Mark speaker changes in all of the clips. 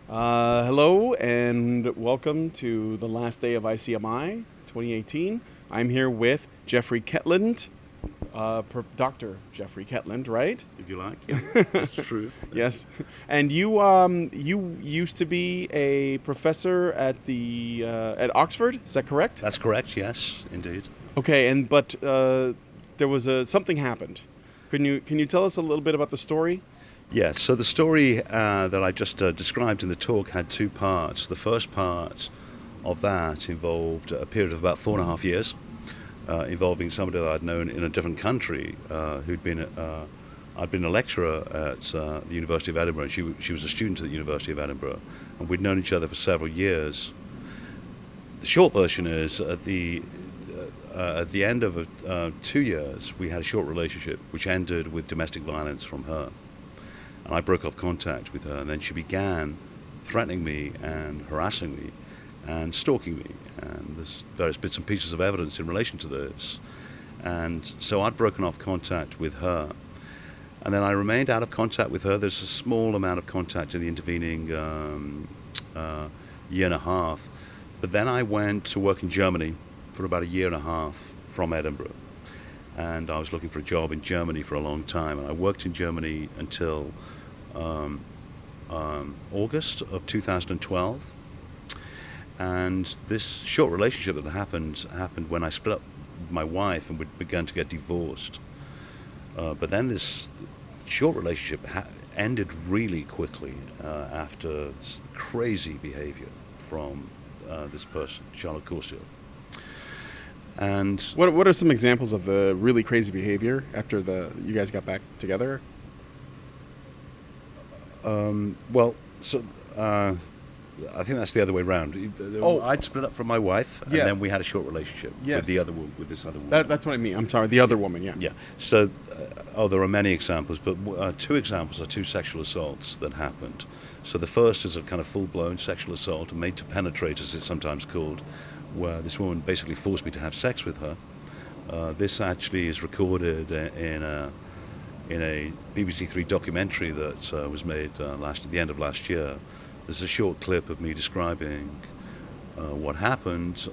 Speaker 1: Hello and welcome to the last day of ICMI 2018. I'm here with Jefferey Ketland, Dr. Jefferey Ketland, right?
Speaker 2: If you like, yeah, that's true.
Speaker 1: Yes, and you used to be a professor at the at Oxford. Is that correct?
Speaker 2: That's correct. Yes, indeed.
Speaker 1: Okay, but there was something happened. Can you tell us a little bit about the story?
Speaker 2: Yes. So the story that I just described in the talk had two parts. The first part of that involved a period of about 4.5 years, involving somebody that I'd known in a different country, who'd been I'd been a lecturer at the University of Edinburgh. And she was a student at the University of Edinburgh, and we'd known each other for several years. The short version is at the end of 2 years, we had a short relationship which ended with domestic violence from her. And I broke off contact with her, and then she began threatening me and harassing me and stalking me. And there's various bits and pieces of evidence in relation to this. And so I'd broken off contact with her. And then I remained out of contact with her. There's a small amount of contact in the intervening year and a half. But then I went to work in Germany for about a year and a half from Edinburgh. And I was looking for a job in Germany for a long time. And I worked in Germany until August of 2012. And this short relationship that happened when I split up with my wife and we began to get divorced. But then this short relationship ended really quickly after crazy behavior from this person, Charlotte Corsier. And
Speaker 1: what are some examples of the really crazy behavior after you guys got back together?
Speaker 2: I think that's the other way around. I'd split up from my wife, and then we had a short relationship with this other woman.
Speaker 1: That's what I mean. I'm sorry, the other woman. Yeah.
Speaker 2: Yeah. So, there are many examples, but two examples are two sexual assaults that happened. So the first is a kind of full-blown sexual assault, made to penetrate, as it's sometimes called, where this woman basically forced me to have sex with her. This actually is recorded in a BBC Three documentary that was made at the end of last year. There's a short clip of me describing what happened.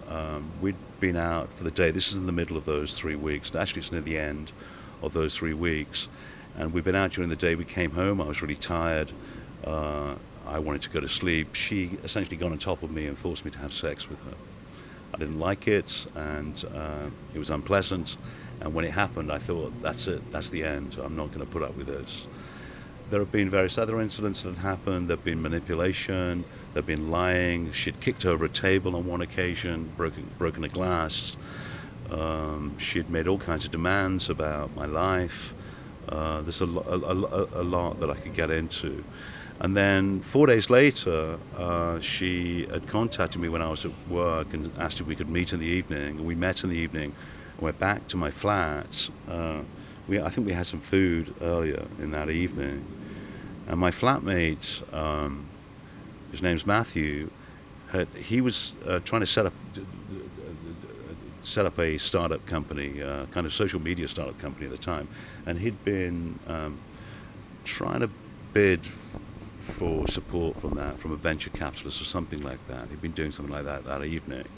Speaker 2: We'd been out for the day. This is in the middle of those 3 weeks. Actually, it's near the end of those 3 weeks. And we'd been out during the day. We came home. I was really tired. I wanted to go to sleep. She essentially got on top of me and forced me to have sex with her. I didn't like it, and it was unpleasant. And when it happened, I thought, that's it. That's the end. I'm not going to put up with this. There have been various other incidents that have happened. There have been manipulation. There have been lying. She'd kicked over a table on one occasion, broken a glass. She'd made all kinds of demands about my life. There's a lot that I could get into. And then 4 days later, she had contacted me when I was at work and asked if we could meet in the evening. And we met in the evening and went back to my flat. I think we had some food earlier in that evening. And my flatmate, his name's Matthew, he was trying to set up a startup company, kind of social media startup company at the time. And he'd been trying to bid for support from a venture capitalist or something like that. He'd been doing something like that evening.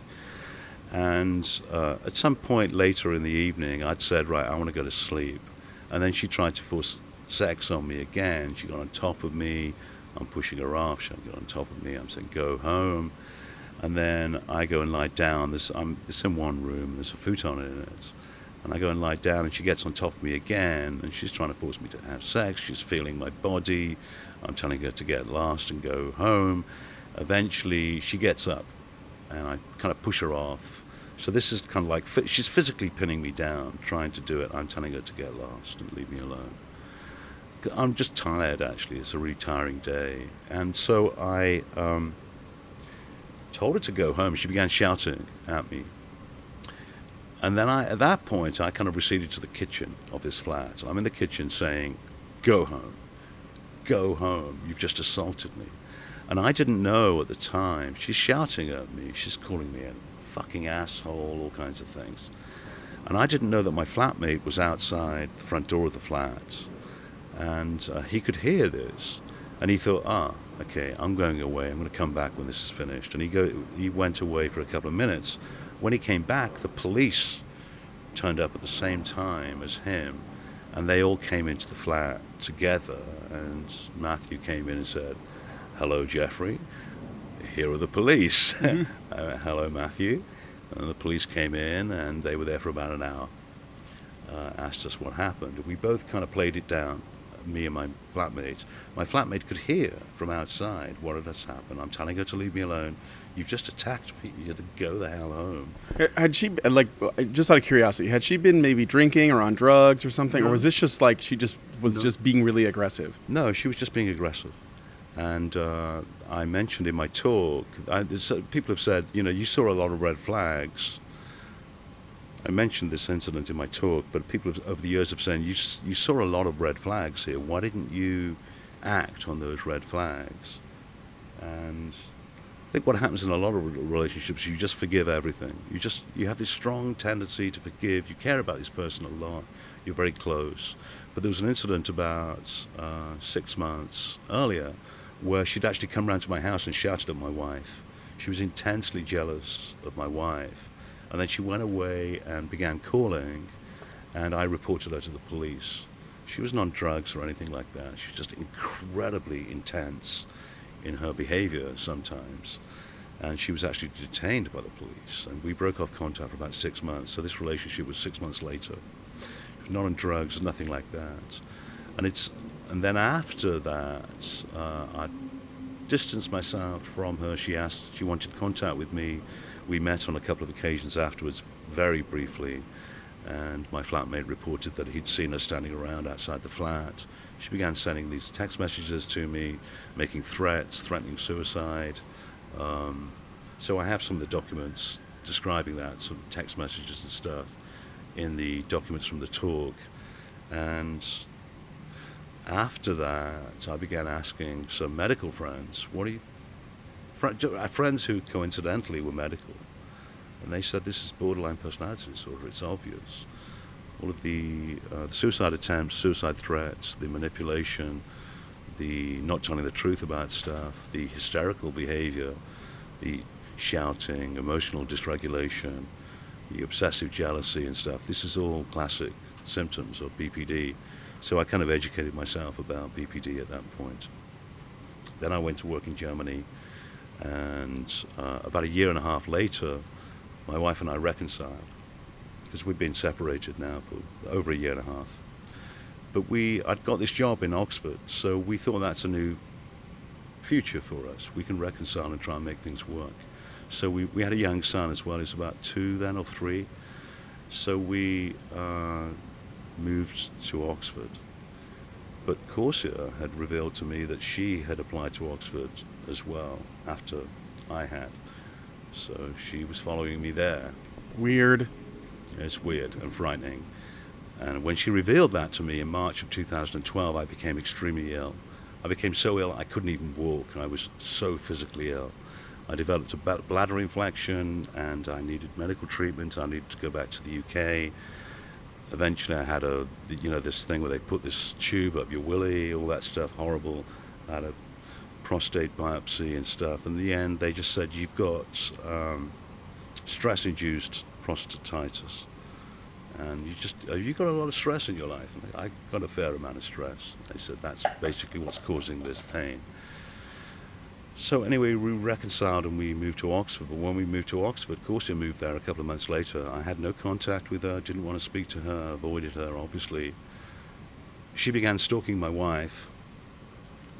Speaker 2: And at some point later in the evening, I'd said, right, I want to go to sleep. And then she tried to force sex on me again. She got on top of me. I'm pushing her off. She got on top of me. I'm saying, go home. And then I go and lie down. It's in one room. There's a futon in it. And I go and lie down, and she gets on top of me again. And she's trying to force me to have sex. She's feeling my body. I'm telling her to get lost and go home. Eventually, she gets up, and I kind of push her off. So this is kind of like, she's physically pinning me down, trying to do it. I'm telling her to get lost and leave me alone. I'm just tired, actually. It's a really tiring day. And so I told her to go home. She began shouting at me. And then at that point, I kind of receded to the kitchen of this flat. I'm in the kitchen saying, go home. Go home. You've just assaulted me. And I didn't know at the time. She's shouting at me. She's calling me a fucking asshole, all kinds of things. And I didn't know that my flatmate was outside the front door of the flat. And he could hear this. And he thought, okay, I'm going away. I'm going to come back when this is finished. And he went away for a couple of minutes. When he came back, the police turned up at the same time as him, and they all came into the flat together. And Matthew came in and said, "Hello, Jeffrey. Here are the police." Hello, Matthew. And the police came in, and they were there for about an hour. Asked us what happened. We both kind of played it down, me and my flatmate. My flatmate could hear from outside what had just happened. I'm telling her to leave me alone. You've just attacked me. You had to go the hell home.
Speaker 1: Had she, like, just out of curiosity, had she been maybe drinking or on drugs or something?
Speaker 2: No.
Speaker 1: Or was this just like she just was just being really aggressive?
Speaker 2: No, she was just being aggressive. And I mentioned in my talk, people have said, you saw a lot of red flags. I mentioned this incident in my talk, but people over the years have said, you saw a lot of red flags here. Why didn't you act on those red flags? And I think what happens in a lot of relationships, you just forgive everything. You have this strong tendency to forgive. You care about this person a lot. You're very close. But there was an incident about 6 months earlier where she'd actually come round to my house and shouted at my wife. She was intensely jealous of my wife. And then she went away and began calling, and I reported her to the police. She wasn't on drugs or anything like that. She was just incredibly intense in her behavior sometimes. And she was actually detained by the police. And we broke off contact for about 6 months. So this relationship was 6 months later. She was not on drugs, nothing like that. And then after that, I distanced myself from her. She wanted contact with me. We met on a couple of occasions afterwards, very briefly, and my flatmate reported that he'd seen her standing around outside the flat. She began sending these text messages to me, making threats, threatening suicide. So I have some of the documents describing that, some text messages and stuff, in the documents from the talk. And after that, I began asking some medical friends, friends who coincidentally were medical, and they said this is borderline personality disorder. It's obvious. All of the suicide attempts, suicide threats, the manipulation, the not telling the truth about stuff, the hysterical behavior, the shouting, emotional dysregulation, the obsessive jealousy and stuff. This is all classic symptoms of BPD. So I kind of educated myself about BPD at that point. Then I went to work in Germany. And about a year and a half later, my wife and I reconciled, because we'd been separated now for over a year and a half. But I'd got this job in Oxford, so we thought that's a new future for us. We can reconcile and try and make things work. So we had a young son as well. He was about 2 then, or 3. So we moved to Oxford. But Corsia had revealed to me that she had applied to Oxford as well after I had. So she was following me there.
Speaker 1: Weird.
Speaker 2: It's weird and frightening. And when she revealed that to me in March of 2012, I became extremely ill. I became so ill I couldn't even walk. I was so physically ill. I developed a bladder infection, and I needed medical treatment. I needed to go back to the UK. Eventually I had this thing where they put this tube up your willy, all that stuff, horrible. I had a prostate biopsy and stuff. In the end, they just said, you've got stress-induced prostatitis. And you've got a lot of stress in your life. And I got a fair amount of stress. They said, that's basically what's causing this pain. So anyway, we reconciled and we moved to Oxford. But when we moved to Oxford, Corsia moved there a couple of months later. I had no contact with her, didn't want to speak to her, avoided her, obviously. She began stalking my wife.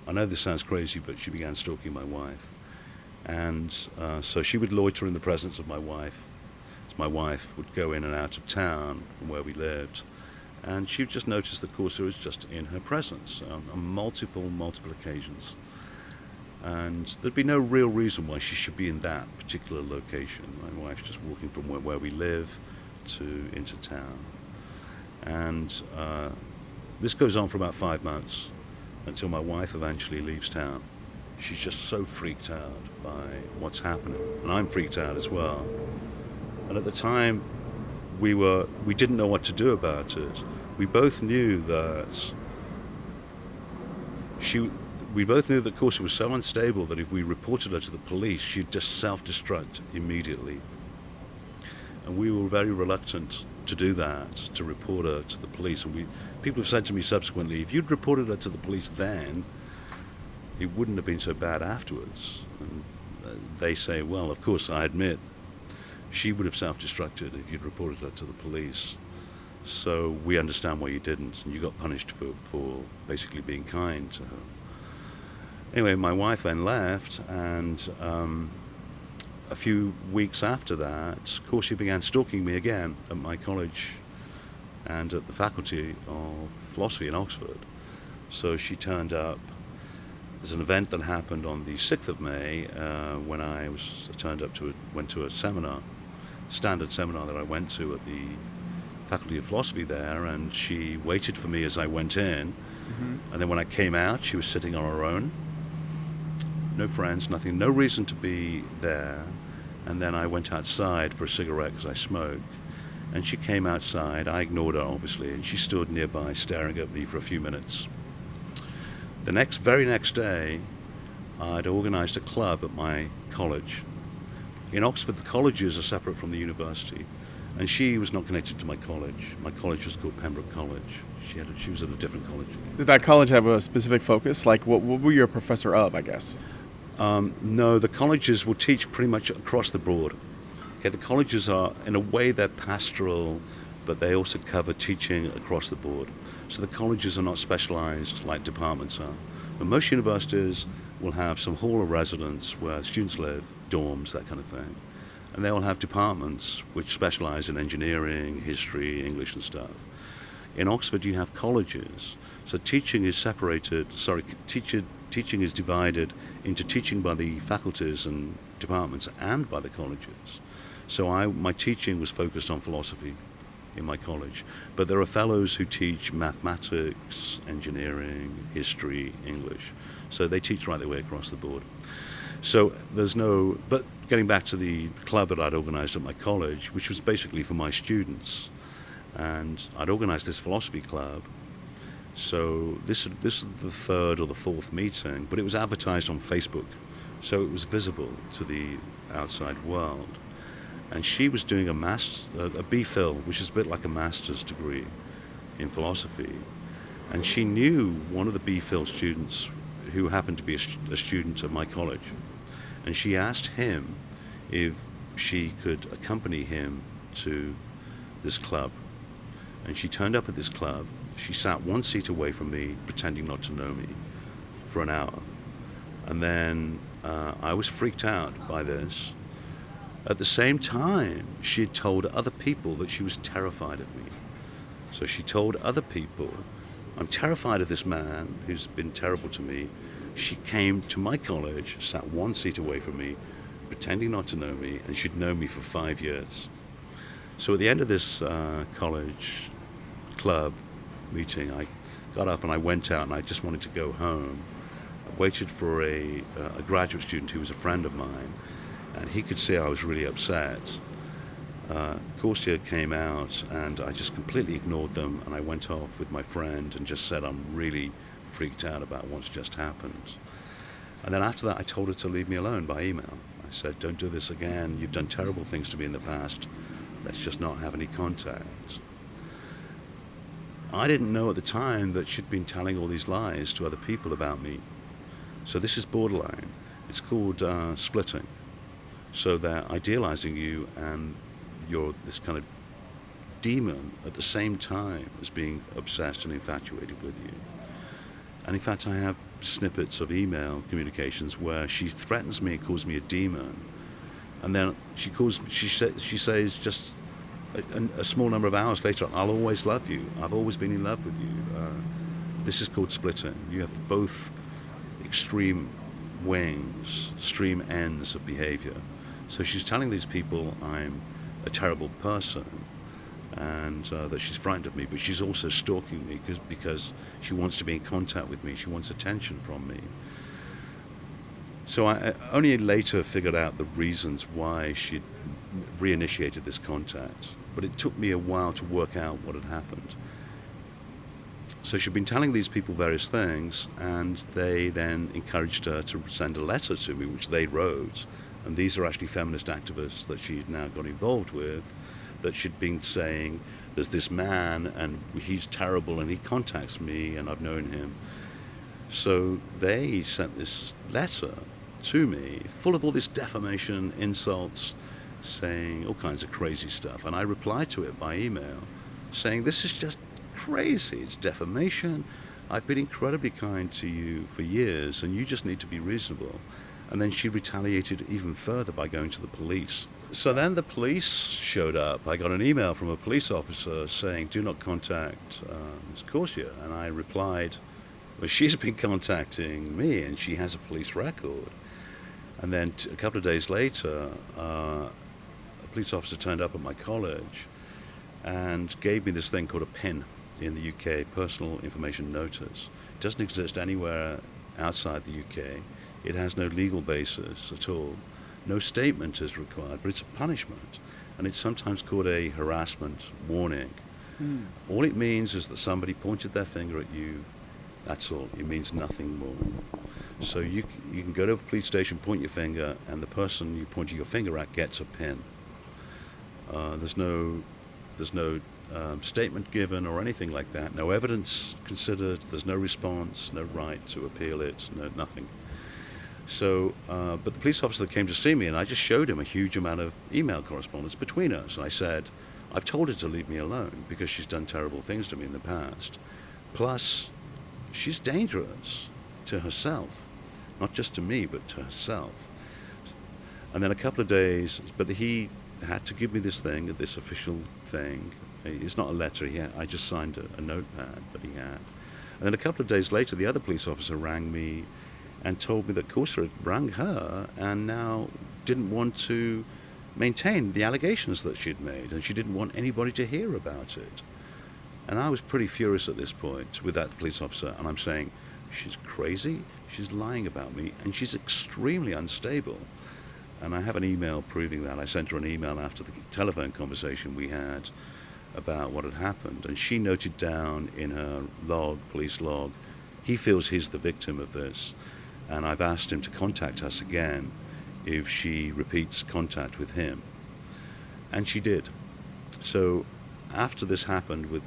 Speaker 2: I know this sounds crazy, but she began stalking my wife. And so she would loiter in the presence of my wife. As my wife would go in and out of town from where we lived. And she would just notice that Corsia was just in her presence on multiple occasions. And there'd be no real reason why she should be in that particular location. My wife's just walking from where we live into town. And this goes on for about 5 months until my wife eventually leaves town. She's just so freaked out by what's happening. And I'm freaked out as well. And at the time, we didn't know what to do about it. We both knew that we both knew that Corsia was so unstable that if we reported her to the police, she'd just self-destruct immediately. And we were very reluctant to do that, to report her to the police. And people have said to me subsequently, if you'd reported her to the police then, it wouldn't have been so bad afterwards. And they say, well, of course, I admit, she would have self-destructed if you'd reported her to the police. So we understand why you didn't, and you got punished for basically being kind to her. Anyway, my wife then left, and a few weeks after that, Corsia began stalking me again at my college and at the Faculty of Philosophy in Oxford. So she turned up. There's an event that happened on the 6th of May when I went to a seminar, standard seminar that I went to at the Faculty of Philosophy there, and she waited for me as I went in. Mm-hmm. And then when I came out, she was sitting on her own. No friends, nothing, no reason to be there. And then I went outside for a cigarette because I smoke. And she came outside. I ignored her, obviously, and she stood nearby staring at me for a few minutes. The very next day, I'd organized a club at my college. In Oxford, the colleges are separate from the university, and she was not connected to my college. My college was called Pembroke College. She was at a different college.
Speaker 1: Did that college have a specific focus? Like, what were you a professor of, I guess?
Speaker 2: No, the colleges will teach pretty much across the board. Okay, the colleges are, in a way, they're pastoral, but they also cover teaching across the board. So the colleges are not specialized like departments are. But most universities will have some hall of residence where students live, dorms, that kind of thing. And they will have departments which specialize in engineering, history, English and stuff. In Oxford you have colleges. So teaching is teaching is divided into teaching by the faculties and departments and by the colleges. So my teaching was focused on philosophy in my college. But there are fellows who teach mathematics, engineering, history, English. So they teach right the way across the board. So but getting back to the club that I'd organized at my college, which was basically for my students, and I'd organized this philosophy club. So this is the third or the fourth meeting, but it was advertised on Facebook, so it was visible to the outside world. And she was doing a BPhil, which is a bit like a master's degree in philosophy. And she knew one of the BPhil students who happened to be a student at my college. And she asked him if she could accompany him to this club. And she turned up at this club. She sat one seat away from me, pretending not to know me, for an hour. And then I was freaked out by this. At the same time, she had told other people that she was terrified of me. So she told other people, I'm terrified of this man who's been terrible to me. She came to my college, sat one seat away from me, pretending not to know me, and she'd known me for 5 years. So at the end of this college club meeting, I got up and I went out, and I just wanted to go home. I waited for a graduate student who was a friend of mine, and he could see I was really upset. Corsia came out, and I just completely ignored them, and I went off with my friend and just said I'm really freaked out about what's just happened. And then after that, I told her to leave me alone by email. I said, don't do this again. You've done terrible things to me in the past. Let's just not have any contact. I didn't know at the time that she'd been telling all these lies to other people about me. So this is borderline. It's called splitting. So they're idealizing you, and you're this kind of demon at the same time as being obsessed and infatuated with you. And in fact, I have snippets of email communications where she threatens me and calls me a demon, and then she says just a small number of hours later, I'll always love you. I've always been in love with you. This is called splitting. You have both extreme wings, extreme ends of behavior. So she's telling these people I'm a terrible person, and that she's frightened of me, but she's also stalking me because she wants to be in contact with me. She wants attention from me. So I only later figured out the reasons why she'd reinitiated this contact, but it took me a while to work out what had happened. So she'd been telling these people various things, and they then encouraged her to send a letter to me, which they wrote. And these are actually feminist activists that she'd now got involved with, that she'd been saying, there's this man, and he's terrible, and he contacts me, and I've known him. So they sent this letter to me, full of all this defamation, insults, saying all kinds of crazy stuff. And I replied to it by email, saying, this is just crazy, it's defamation. I've been incredibly kind to you for years, and you just need to be reasonable. And then she retaliated even further by going to the police. So then the police showed up. I got an email from a police officer saying, do not contact Ms. Corsia. And I replied, well, she's been contacting me, and she has a police record. And then a couple of days later, a police officer turned up at my college and gave me this thing called a PIN in the UK, Personal Information Notice. It doesn't exist anywhere outside the UK. It has no legal basis at all. No statement is required, but it's a punishment. And it's sometimes called a harassment warning. All it means is that somebody pointed their finger at you. That's all. It means nothing more. So you can go to a police station, point your finger, and the person you pointed your finger at gets a PIN. There's no statement given or anything like that. No evidence considered. There's no response. No right to appeal it. No nothing. So, but the police officer came to see me, and I just showed him a huge amount of email correspondence between us. I said, I've told her to leave me alone because she's done terrible things to me in the past. Plus, she's dangerous to herself, not just to me, but to herself. And then a couple of days, but he had to give me this thing, this official thing. It's not a letter. I just signed a notepad, but he had. And then a couple of days later, the other police officer rang me and told me that Corsia had rang her and now didn't want to maintain the allegations that she'd made, and she didn't want anybody to hear about it. And I was pretty furious at this point with that police officer, and I'm saying, she's crazy, she's lying about me, and she's extremely unstable. And I have an email proving that. I sent her an email after the telephone conversation we had about what had happened, and she noted down in her log, police log, he feels he's the victim of this. And I've asked him to contact us again if she repeats contact with him. And she did. So after this happened with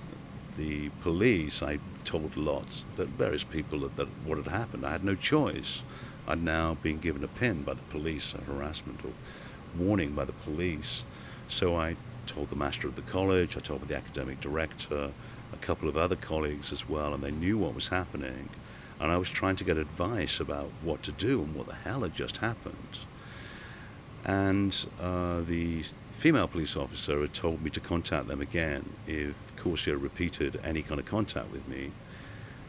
Speaker 2: the police, I told lots that various people that what had happened. I had no choice. I'd now been given a PIN by the police, a harassment or warning by the police. So I told the master of the college, I told the academic director, a couple of other colleagues as well, and they knew what was happening. And I was trying to get advice about what to do and what the hell had just happened. And the female police officer had told me to contact them again if Corsia repeated any kind of contact with me.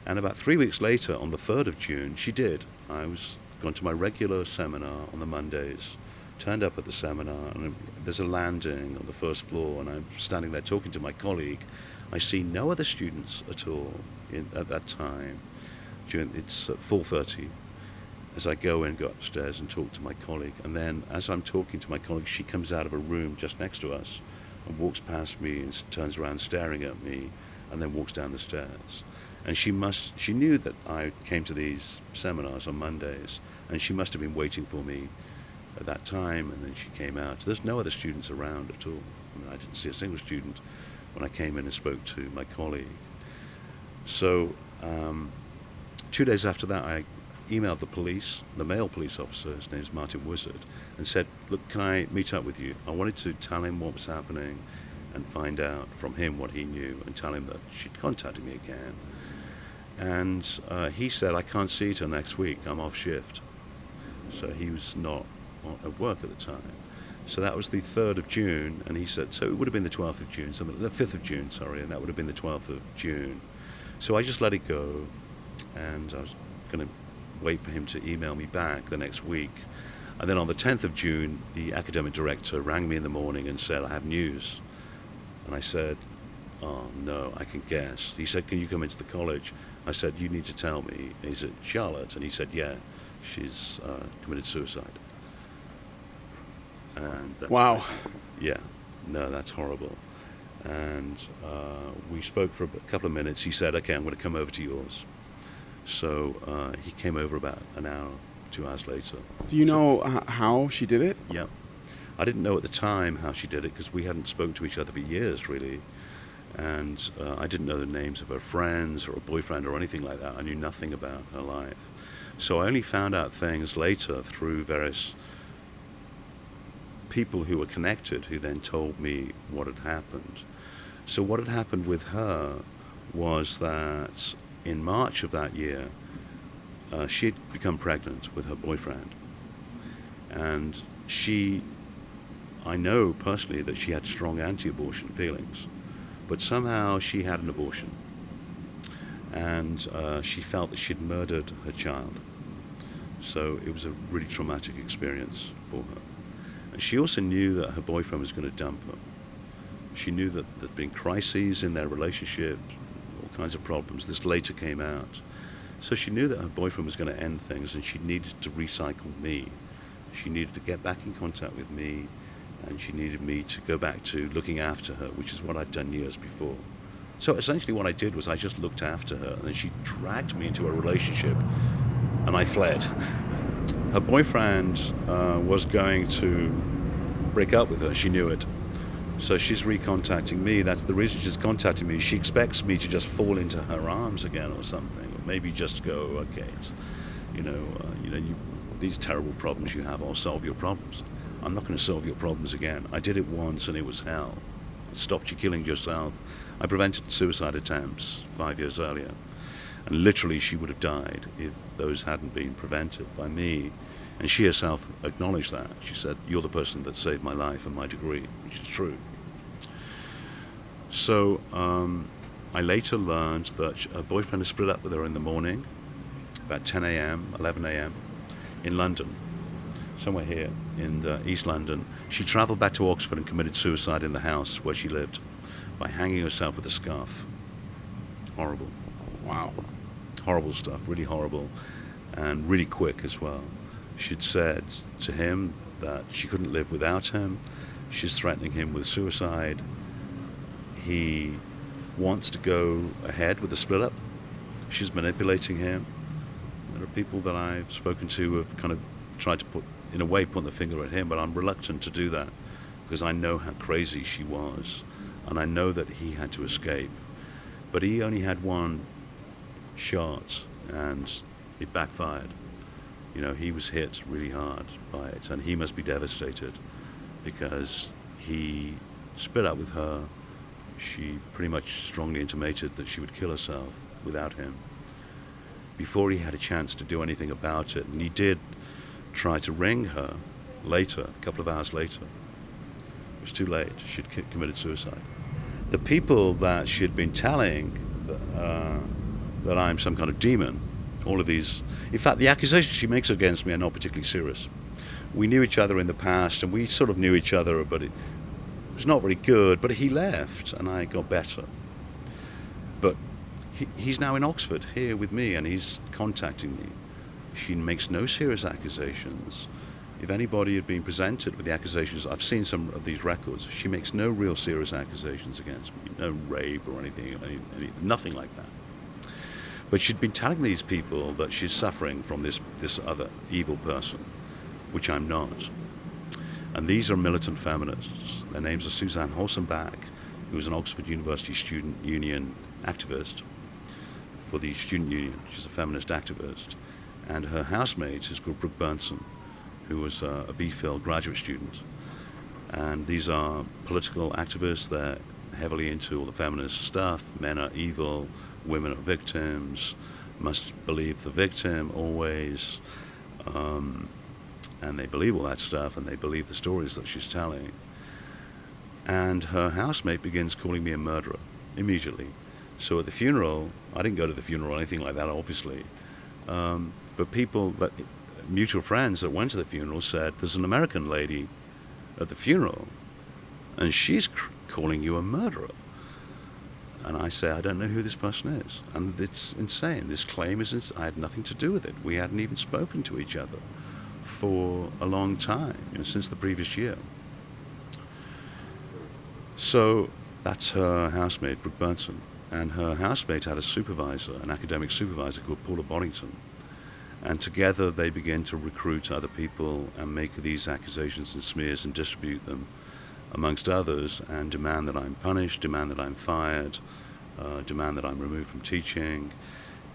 Speaker 2: And about 3 weeks later, on the 3rd of June, she did. I was gone to my regular seminar on the Mondays, turned up at the seminar, and there's a landing on the first floor, and I'm standing there talking to my colleague. I see no other students at all at that time. It's at 4:30 as I go upstairs and talk to my colleague. And then as I'm talking to my colleague, she comes out of a room just next to us and walks past me and turns around staring at me and then walks down the stairs. And she knew that I came to these seminars on Mondays, and she must have been waiting for me at that time, and then she came out. There's no other students around at all. I didn't see a single student when I came in and spoke to my colleague. So 2 days after that, I emailed the police, the male police officer, his name's Martin Wizard, and said, look, can I meet up with you? I wanted to tell him what was happening and find out from him what he knew and tell him that she'd contacted me again. And he said, I can't see you till next week, I'm off shift. So he was not at work at the time. So that was the 3rd of June, and he said, so it would have been the 12th of June, the 5th of June, sorry, and that would have been the 12th of June. So I just let it go, and I was going to wait for him to email me back the next week. And then on the 10th of June, the academic director rang me in the morning and said, I have news. And I said, oh no, I can guess. He said, can you come into the college? I said, you need to tell me. Is it Charlotte? And he said, yeah, she's committed suicide. And
Speaker 1: wow.
Speaker 2: Yeah, no, that's horrible. And we spoke for a couple of minutes. He said, okay, I'm going to come over to yours. So he came over about an hour, 2 hours later.
Speaker 1: Do you know how she did it?
Speaker 2: Yeah. I didn't know at the time how she did it because we hadn't spoken to each other for years, really. And I didn't know the names of her friends or a boyfriend or anything like that. I knew nothing about her life. So I only found out things later through various people who were connected who then told me what had happened. So what had happened with her was that in March of that year, she'd become pregnant with her boyfriend. And I know personally that she had strong anti-abortion feelings, but somehow she had an abortion. And she felt that she'd murdered her child. So it was a really traumatic experience for her. And she also knew that her boyfriend was going to dump her. She knew that there'd been crises in their relationship, all kinds of problems. This later came out. So she knew that her boyfriend was going to end things, and she needed to recycle me. She needed to get back in contact with me, and she needed me to go back to looking after her, which is what I'd done years before. So essentially what I did was I just looked after her, and then she dragged me into a relationship, and I fled. Her boyfriend was going to break up with her. She knew it. So she's recontacting me. That's the reason she's contacting me. She expects me to just fall into her arms again or something, or maybe just go, okay, it's, these terrible problems you have, I'll solve your problems. I'm not going to solve your problems again. I did it once and it was hell. I stopped you killing yourself. I prevented suicide attempts 5 years earlier. And literally she would have died if those hadn't been prevented by me. And she herself acknowledged that. She said, you're the person that saved my life and my degree, which is true. So I later learned that her boyfriend had split up with her in the morning, about 10 a.m., 11 a.m., in London, somewhere here in East London. She travelled back to Oxford and committed suicide in the house where she lived by hanging herself with a scarf. Horrible.
Speaker 1: Wow.
Speaker 2: Horrible stuff, really horrible, and really quick as well. She'd said to him that she couldn't live without him. She's threatening him with suicide. He wants to go ahead with the split up. She's manipulating him. There are people that I've spoken to who have kind of tried to put the finger at him, but I'm reluctant to do that because I know how crazy she was, and I know that he had to escape. But he only had one shot, and it backfired. He was hit really hard by it, and he must be devastated because he split up with her. She pretty much strongly intimated that she would kill herself without him before he had a chance to do anything about it. And he did try to ring her later, a couple of hours later. It was too late. She'd committed suicide. The people that she'd been telling that I'm some kind of demon, all of these, in fact, the accusations she makes against me are not particularly serious. We knew each other in the past, and we sort of knew each other, but it was not very good. But he left, and I got better. But he's now in Oxford, here with me, and he's contacting me. She makes no serious accusations. If anybody had been presented with the accusations, I've seen some of these records, she makes no real serious accusations against me, no rape or anything, nothing like that. But she'd been telling these people that she's suffering from this other evil person, which I'm not. And these are militant feminists. Their names are Suzanne Holzenbach, who is an Oxford University Student Union activist for the Student Union. She's a feminist activist. And her housemate is called Brooke Burnson, who was a BPhil graduate student. And these are political activists. They're heavily into all the feminist stuff. Men are evil, women are victims, must believe the victim always. And they believe all that stuff, and they believe the stories that she's telling. And her housemate begins calling me a murderer immediately. So at the funeral, I didn't go to the funeral or anything like that, obviously. But people, mutual friends that went to the funeral said, there's an American lady at the funeral, and she's calling you a murderer. And I say, I don't know who this person is. And it's insane. This claim is I had nothing to do with it. We hadn't even spoken to each other for a long time, since the previous year. So That's her housemate, Brooke Burnson. And her housemate had a supervisor, an academic supervisor called Paula Boddington. And together they began to recruit other people and make these accusations and smears and distribute them amongst others, and demand that I'm punished, demand that I'm fired, demand that I'm removed from teaching.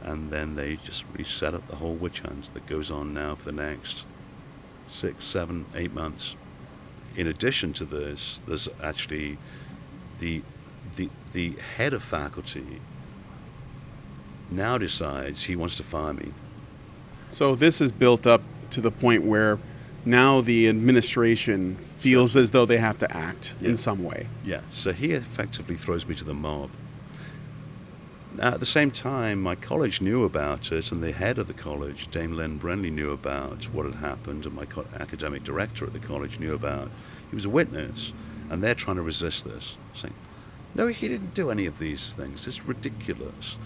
Speaker 2: And then they just reset up the whole witch hunt that goes on now for the next 6, 7, 8 months. In addition to this, there's actually the head of faculty now decides he wants to fire me.
Speaker 1: So this is built up to the point where now the administration feels as though they have to act in some way.
Speaker 2: Yeah, so he effectively throws me to the mob. Now, at the same time, my college knew about it, and the head of the college, Dame Lynn Brenly, knew about what had happened, and my academic director at the college knew about. He was a witness, and they're trying to resist this, saying, no, he didn't do any of these things. It's ridiculous.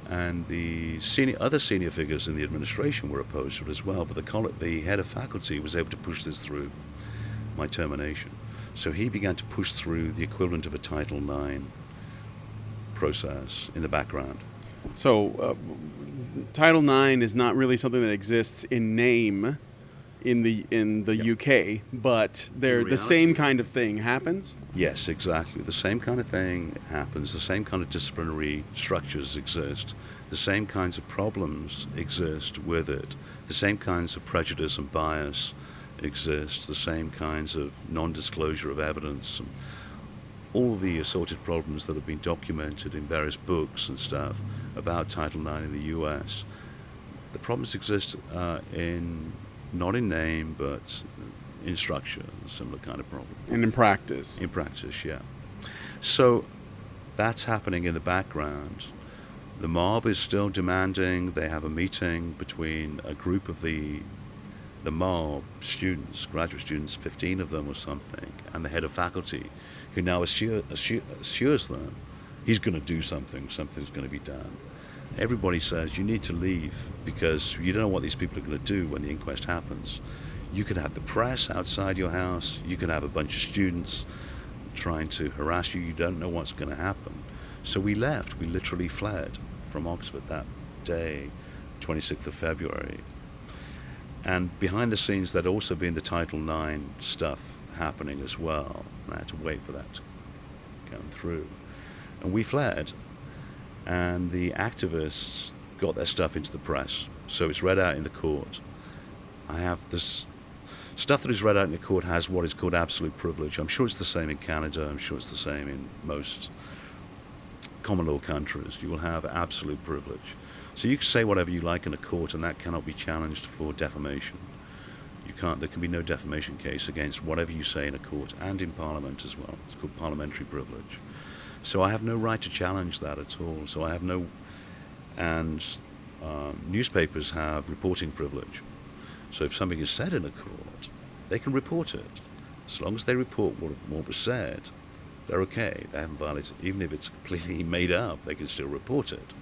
Speaker 2: And the other senior figures in the administration were opposed to it as well, but the head of faculty was able to push this through, my termination. So he began to push through the equivalent of a Title IX process in the background.
Speaker 1: So Title IX is not really something that exists in name in the UK, but the same kind of thing happens?
Speaker 2: Yes, exactly. The same kind of thing happens. The same kind of disciplinary structures exist. The same kinds of problems exist with it. The same kinds of prejudice and bias exist. The same kinds of non-disclosure of evidence. And all the assorted problems that have been documented in various books and stuff about Title IX in the US. The problems exist not in name, but in structure, a similar kind of problem.
Speaker 1: And in practice.
Speaker 2: In practice, yeah. So that's happening in the background. The mob is still demanding. They have a meeting between a group of the mob students, graduate students, 15 of them or something, and the head of faculty, who now assures them he's going to do something, something's going to be done. Everybody says you need to leave because you don't know what these people are going to do when the inquest happens. You could have the press outside your house. You could have a bunch of students trying to harass you. You don't know what's going to happen. So we left. We literally fled from Oxford that day, 26th of February. And behind the scenes, there'd also been the Title IX stuff happening as well. And I had to wait for that to come through. And we fled. And the activists got their stuff into the press, so it's read out in the court. I have this stuff that is read out in the court has what is called absolute privilege. I'm sure it's the same in Canada. I'm sure it's the same in most common law countries. You will have absolute privilege. So you can say whatever you like in a court, and that cannot be challenged for defamation. There can be no defamation case against whatever you say in a court and in Parliament as well. It's called parliamentary privilege. So I have no right to challenge that at all. So I have no, and newspapers have reporting privilege. So if something is said in a court, they can report it. As long as they report what was said, they're okay. They haven't violated, even if it's completely made up, they can still report it.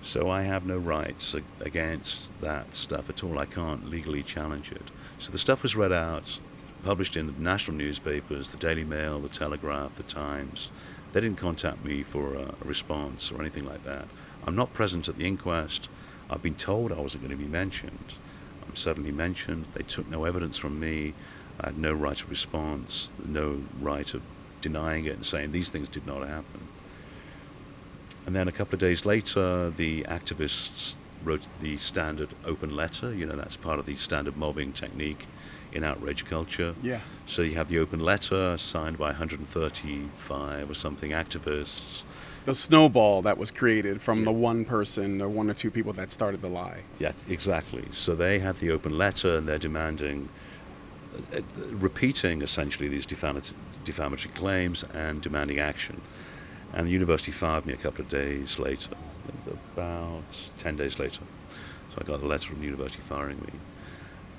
Speaker 2: So I have no rights against that stuff at all. I can't legally challenge it. So the stuff was read out, published in the national newspapers, the Daily Mail, the Telegraph, the Times. They didn't contact me for a response or anything like that. I'm not present at the inquest. I've been told I wasn't going to be mentioned. I'm suddenly mentioned. They took no evidence from me. I had no right of response, no right of denying it and saying these things did not happen. And then a couple of days later, the activists wrote the standard open letter. You know, that's part of the standard mobbing technique in outrage culture.
Speaker 1: Yeah.
Speaker 2: So you have the open letter signed by 135 or something activists.
Speaker 1: The snowball that was created from the one person or one or two people that started the lie.
Speaker 2: Yeah, exactly. So they had the open letter and they're demanding, repeating essentially these defamatory claims and demanding action. And the university fired me a couple of days later, about 10 days later. So I got a letter from the university firing me.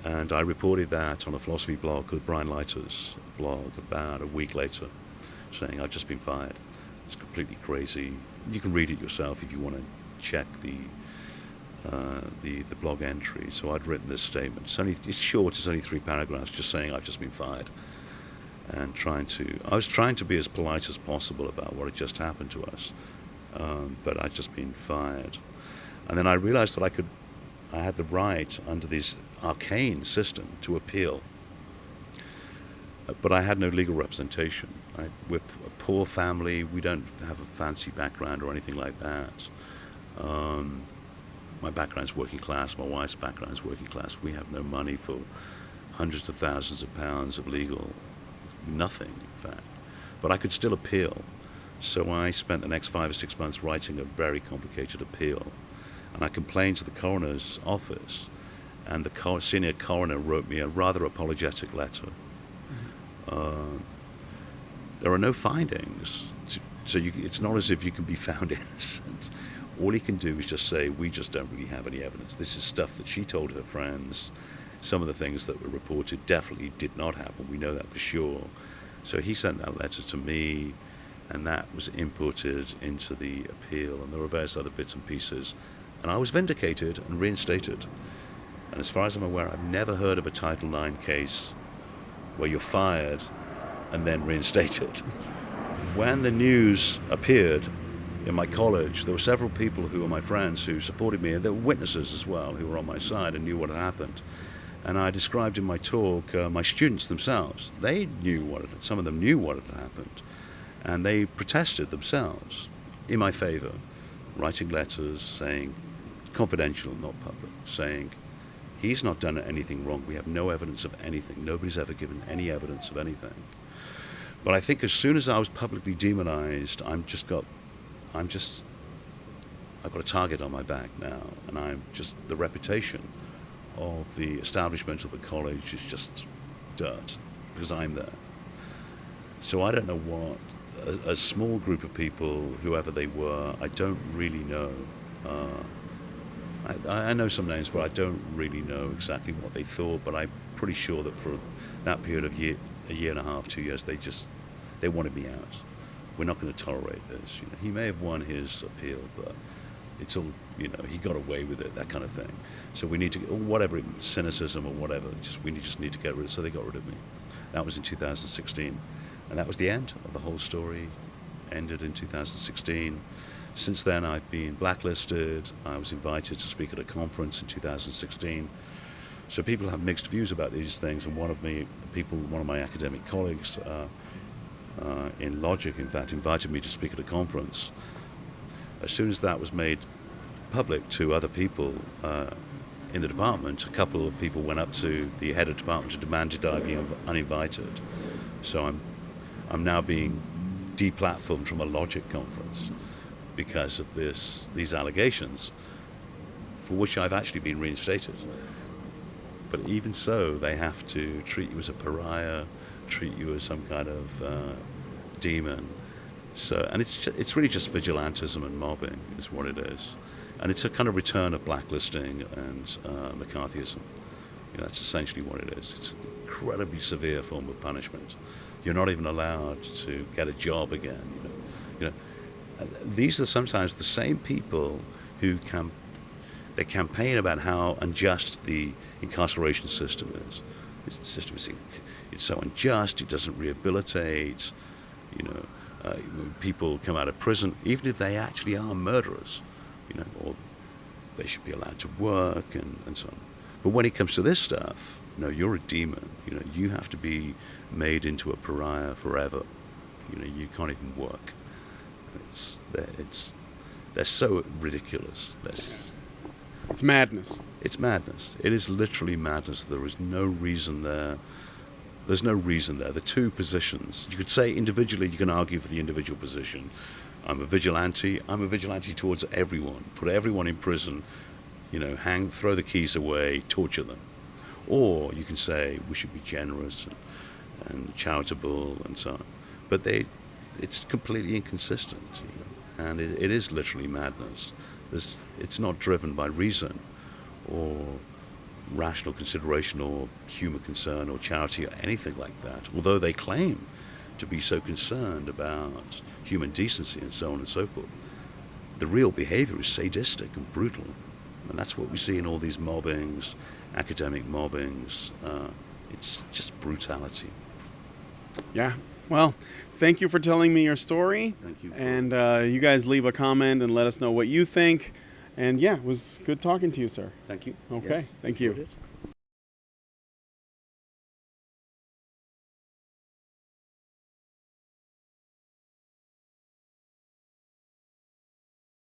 Speaker 2: And I reported that on a philosophy blog called Brian Leiter's blog about a week later, saying I'd just been fired. It's completely crazy. You can read it yourself if you want to check the blog entry. So I'd written this statement. It's short, it's only 3 paragraphs, just saying I've just been fired. and I was trying to be as polite as possible about what had just happened to us, but I'd just been fired. And then I realized that I had the right under this arcane system to appeal, but I had no legal representation. We're a poor family. We don't have a fancy background or anything like that. My background's working class. My wife's background's working class. We have no money for hundreds of thousands of pounds of legal, nothing, in fact. But I could still appeal. So I spent the next 5 or 6 months writing a very complicated appeal. And I complained to the coroner's office, and the senior coroner wrote me a rather apologetic letter. There are no findings, so it's not as if you can be found innocent. All he can do is just say, we just don't really have any evidence. This is stuff that she told her friends. Some of the things that were reported definitely did not happen. We know that for sure. So he sent that letter to me, and that was inputted into the appeal, and there were various other bits and pieces. And I was vindicated and reinstated. And as far as I'm aware, I've never heard of a Title IX case where you're fired and then reinstated. When the news appeared in my college, there were several people who were my friends who supported me, and there were witnesses as well who were on my side and knew what had happened. And I described in my talk my students themselves. They knew some of them knew what had happened, and they protested themselves in my favor, writing letters saying, confidential, not public, saying, he's not done anything wrong. We have no evidence of anything. Nobody's ever given any evidence of anything. But I think as soon as I was publicly demonized, I've got a target on my back now, and the reputation of the establishment of the college is just dirt, because I'm there. So I don't know what a small group of people, whoever they were, I don't really know. I know some names, but I don't really know exactly what they thought, but I'm pretty sure that for that period of a year and a half, 2 years, they wanted me out. We're not going to tolerate this. He may have won his appeal, but it's all, he got away with it, that kind of thing. So we need to, whatever, cynicism or whatever, we just need to get rid of it. So they got rid of me. That was in 2016. And that was the end of the whole story. Ended in 2016. Since then, I've been blacklisted. I was invited to speak at a conference in 2016. So people have mixed views about these things. And one of my academic colleagues in Logic, in fact, invited me to speak at a conference. As soon as that was made public to other people in the department, a couple of people went up to the head of the department and demanded I be uninvited. So I'm now being deplatformed from a Logic conference because of these allegations, for which I've actually been reinstated. But even so, they have to treat you as a pariah, treat you as some kind of demon. So, and it's really just vigilantism and mobbing is what it is. And it's a kind of return of blacklisting and McCarthyism. That's essentially what it is. It's an incredibly severe form of punishment. You're not even allowed to get a job again. These are sometimes the same people who they campaign about how unjust the incarceration system is. The system it's so unjust. It doesn't rehabilitate. People come out of prison, even if they actually are murderers, or they should be allowed to work and so on. But when it comes to this stuff, no, you're a demon. You have to be made into a pariah forever. You can't even work. They're so ridiculous.
Speaker 1: It's madness.
Speaker 2: It's madness. It is literally madness. There is no reason there. There's no reason there. The two positions. You could say individually, you can argue for the individual position. I'm a vigilante. I'm a vigilante towards everyone. Put everyone in prison. Throw the keys away, torture them. Or you can say we should be generous and charitable and so on. But it's completely inconsistent, and it is literally madness. It's not driven by reason or rational consideration or human concern or charity or anything like that, although they claim to be so concerned about human decency and so on and so forth. The real behavior is sadistic and brutal, and that's what we see in all these mobbings, academic mobbings. It's just brutality.
Speaker 1: Yeah. Well, thank you for telling me your story.
Speaker 2: Thank you.
Speaker 1: And you guys leave a comment and let us know what you think. And yeah, it was good talking to you, sir.
Speaker 2: Thank you.
Speaker 1: Okay.
Speaker 2: Yes,
Speaker 1: Thank you.
Speaker 2: enjoyed it.